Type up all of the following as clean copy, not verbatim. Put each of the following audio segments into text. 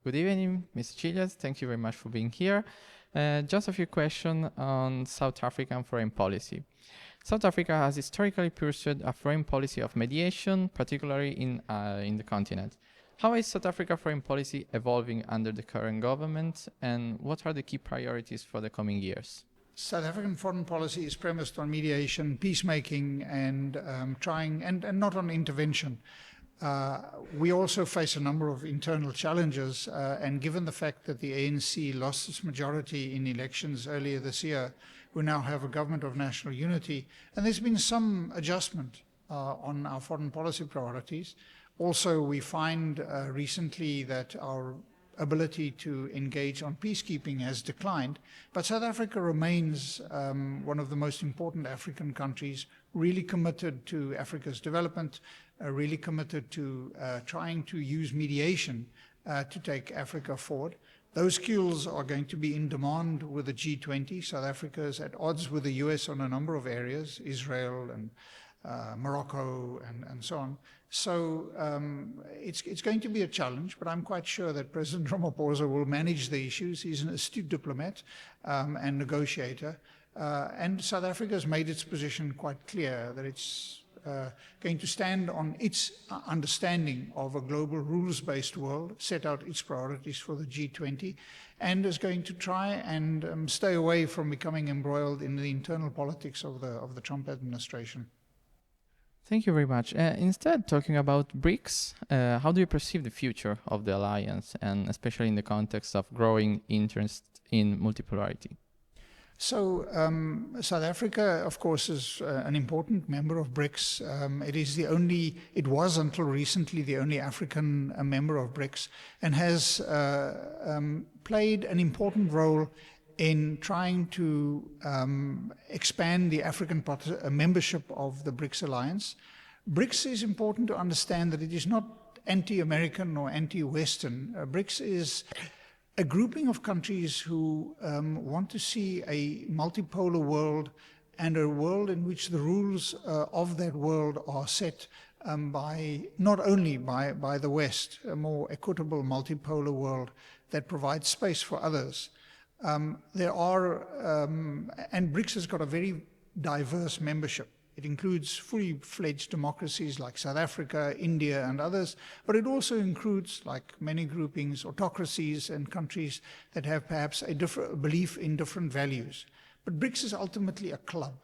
Good evening, Mr. Cilliers. Thank you very much for being here. Just a few questions on South African foreign policy. South Africa has historically pursued a foreign policy of mediation, particularly in the continent. How is South Africa foreign policy evolving under the current government, and what are the key priorities for the coming years? South African foreign policy is premised on mediation, peacemaking, and and not on intervention. We also face a number of internal challenges, and given the fact that the ANC lost its majority in elections earlier this year, we now have a government of national unity, and there's been some adjustment on our foreign policy priorities. Also, we find recently that our ability to engage on peacekeeping has declined, but South Africa remains one of the most important African countries, really committed to Africa's development, really committed to trying to use mediation to take Africa forward. Those skills are going to be in demand with the G20. South Africa is at odds with the US on a number of areas, Israel and Morocco and so on. So it's going to be a challenge, but I'm quite sure that President Ramaphosa will manage the issues. He's an astute diplomat and negotiator. And South Africa has made its position quite clear that it's going to stand on its understanding of a global rules-based world, set out its priorities for the G20, and is going to try and stay away from becoming embroiled in the internal politics of the Trump administration. Thank you very much. Instead, talking about BRICS, how do you perceive the future of the alliance, and especially in the context of growing interest in multipolarity? So South Africa, of course, is an important member of BRICS. It was until recently the only African member of BRICS, and has played an important role in trying to expand the African membership of the BRICS alliance. BRICS is important to understand that it is not anti-American or anti-Western. BRICS is a grouping of countries who want to see a multipolar world, and a world in which the rules of that world are set not only by the West, a more equitable multipolar world that provides space for others. And BRICS has got a very diverse membership. It includes fully fledged democracies like South Africa, India, and others, but it also includes, like many groupings, autocracies and countries that have perhaps a different belief in different values. But BRICS is ultimately a club.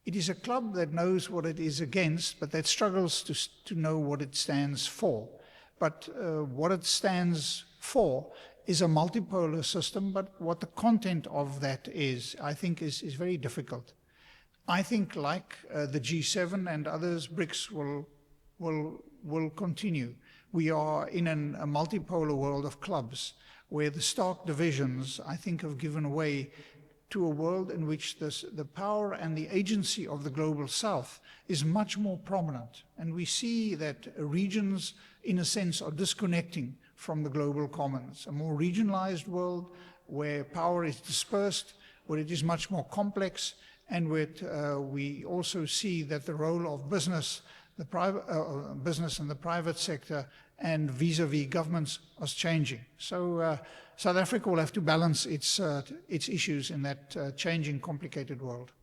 It is a club that knows what it is against, but that struggles to know what it stands for. But what it stands for is a multipolar system, but what the content of that is, I think, is very difficult. I think, like the G7 and others, BRICS will continue. We are in a multipolar world of clubs, where the stark divisions, I think, have given way to a world in which the power and the agency of the global south is much more prominent. And we see that regions, in a sense, are disconnecting from the global commons. A more regionalized world where power is dispersed, where it is much more complex, and where we also see that the role of business, business and the private sector, and vis-a-vis governments is changing. So South Africa will have to balance its issues in that changing, complicated world.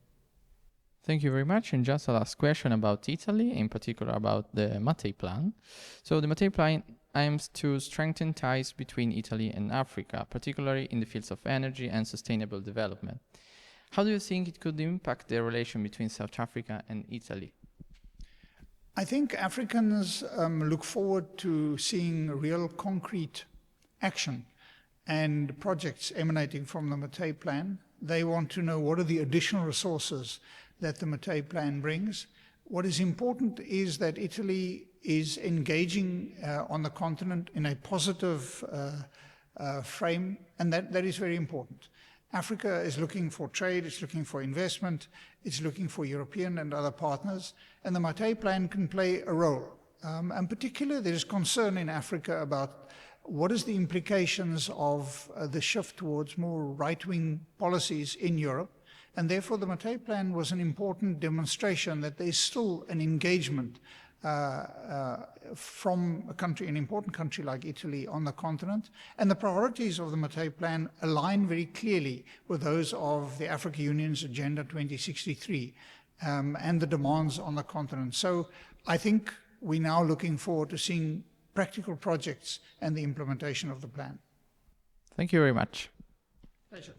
Thank you very much. And just a last question about Italy, in particular about the Mattei Plan. So the Mattei Plan aims to strengthen ties between Italy and Africa, particularly in the fields of energy and sustainable development. How do you think it could impact the relation between South Africa and Italy? I think Africans look forward to seeing real concrete action and projects emanating from the Mattei Plan. They want to know what are the additional resources that the Mattei Plan brings. What is important is that Italy is engaging on the continent in a positive frame, and that is very important. Africa is looking for trade, it's looking for investment, it's looking for European and other partners, and the Mattei Plan can play a role. And particularly, there is concern in Africa about what is the implications of the shift towards more right-wing policies in Europe. And therefore, the Mattei Plan was an important demonstration that there is still an engagement from a country, an important country like Italy on the continent. And the priorities of the Mattei Plan align very clearly with those of the Africa Union's Agenda 2063 and the demands on the continent. So I think we're now looking forward to seeing practical projects and the implementation of the plan. Thank you very much. Pleasure.